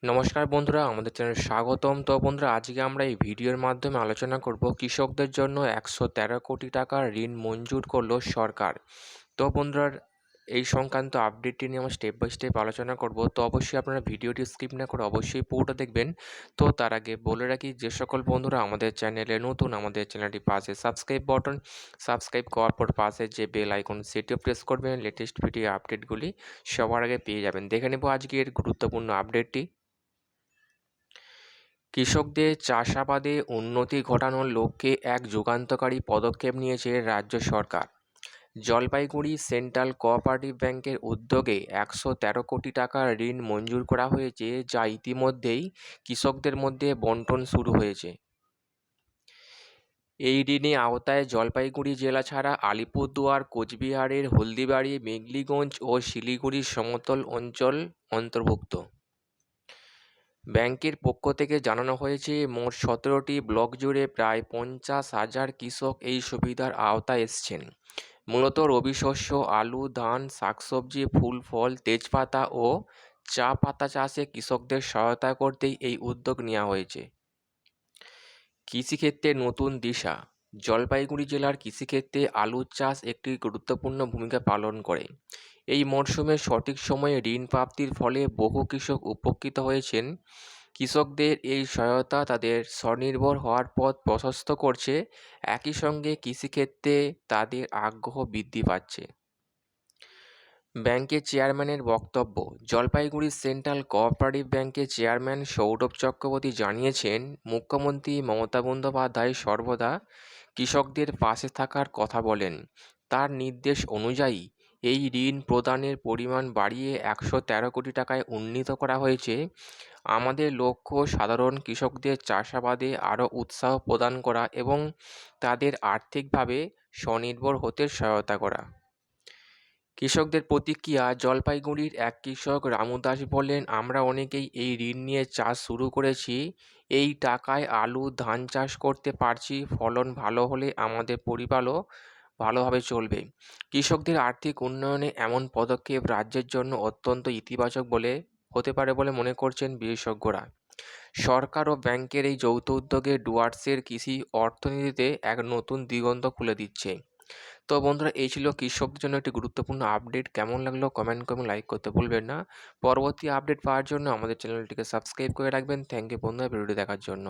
নমস্কার বন্ধুরা, আমাদের চ্যানেলে স্বাগতম। তো বন্ধুরা, আজকে আমরা এই ভিডিওর মাধ্যমে আলোচনা করব কৃষকদের জন্য 113 কোটি টাকার ঋণ মঞ্জুর করলো সরকার। তো বন্ধুরা, এই সংক্রান্ত আপডেটটি নিয়ে আমরা স্টেপ বাই স্টেপ আলোচনা করব। তো অবশ্যই আপনারা ভিডিওটি স্কিপ না করে অবশ্যই পুরোটা দেখবেন। তো তার আগে বলে রাখি, যে সকল বন্ধুরা আমাদের চ্যানেলে নতুন, আমাদের চ্যানেলটি পাশে সাবস্ক্রাইব করার পর পাশে যে বেল আইকন সেটিও প্রেস করবেন। লেটেস্ট ভিডিও আপডেটগুলি সবার আগে পেয়ে যাবেন। দেখে নেব আজকের গুরুত্বপূর্ণ আপডেটটি। কৃষকদের চাষাবাদে উন্নতি ঘটানোর লক্ষ্যে এক যুগান্তকারী পদক্ষেপ নিয়েছে রাজ্য সরকার। জলপাইগুড়ি সেন্ট্রাল কোঅপারেটিভ ব্যাংকের উদ্যোগে 113 কোটি টাকার ঋণ মঞ্জুর করা হয়েছে, যা ইতিমধ্যেই কৃষকদের মধ্যে বণ্টন শুরু হয়েছে। এই ঋণের আওতায় জলপাইগুড়ি জেলা ছাড়া আলিপুরদুয়ার, কোচবিহারের হলদিবাড়ি, মেঘলিগঞ্জ ও শিলিগুড়ির সমতল অঞ্চল অন্তর্ভুক্ত। ব্যাংকের পক্ষ থেকে জানানো হয়েছে, মোট 17টি ব্লক জুড়ে প্রায় 50,000 কৃষক এই সুবিধার আওতায় এসছেন। মূলত রবি শস্য, আলু, ধান, শাকসবজি, ফুল ফল, তেজপাতা ও চা পাতা চাষে কৃষকদের সহায়তা করতেই এই উদ্যোগ নেওয়া হয়েছে। কৃষিক্ষেত্রে নতুন দিশা। জলপাইগুড়ি জেলার কৃষিক্ষেত্রে আলুর চাষ একটি গুরুত্বপূর্ণ ভূমিকা পালন করে। এই মরশুমে সঠিক সময়ে ঋণ প্রাপ্তির ফলে বহু কৃষক উপকৃত হয়েছেন। কৃষকদের এই সহায়তা তাদের স্বনির্ভর হওয়ার পথ প্রশস্ত করছে। একই সঙ্গে কৃষিক্ষেত্রে তাদের আগ্রহ বৃদ্ধি পাচ্ছে। ব্যাংকের চেয়ারম্যানের বক্তব্য। জলপাইগুড়ি সেন্ট্রাল কোঅপারেটিভ ব্যাংকের চেয়ারম্যান সৌরভ চক্রবর্তী জানিয়েছেন, মুখ্যমন্ত্রী মমতা বন্দ্যোপাধ্যায় সর্বদা কৃষকদের পাশে থাকার কথা বলেন। তার নির্দেশ অনুযায়ী এই ঋণ প্রদানের পরিমাণ বাড়িয়ে 113 কোটি টাকায় উন্নীত করা হয়েছে। আমাদের লক্ষ্য সাধারণ কৃষকদের চাষাবাদে আরও উৎসাহ প্রদান করা এবং তাদের আর্থিকভাবে স্বনির্ভর হতে সহায়তা করা। কৃষকদের প্রতিক্রিয়া। জলপাইগুড়ির এক কৃষক রামু দাস বলেন, আমরা অনেকেই এই ঋণ নিয়ে চাষ শুরু করেছি। এই টাকায় আলু, ধান চাষ করতে পারছি। ফলন ভালো হলে আমাদের পরিবারও ভালোভাবে চলবে। কৃষকদের আর্থিক উন্নয়নে এমন পদক্ষেপ রাজ্যের জন্য অত্যন্ত ইতিবাচক হতে পারে বলে মনে করছেন বিশেষজ্ঞরা। সরকার ও ব্যাংকের এই যৌথ উদ্যোগে ডুয়ার্সের কৃষি অর্থনীতিতে এক নতুন দিগন্ত খুলে দিচ্ছে। তো বন্ধুরা, এই ছিল কৃষকদের জন্য একটি গুরুত্বপূর্ণ আপডেট। কেমন লাগলো কমেন্ট করে লাইক করতে ভুলবেন না। পরবর্তী আপডেট পাওয়ার জন্য আমাদের চ্যানেলটিকে সাবস্ক্রাইব করে রাখবেন। থ্যাংক ইউ বন্ধুরা ভিডিওটি দেখার জন্য।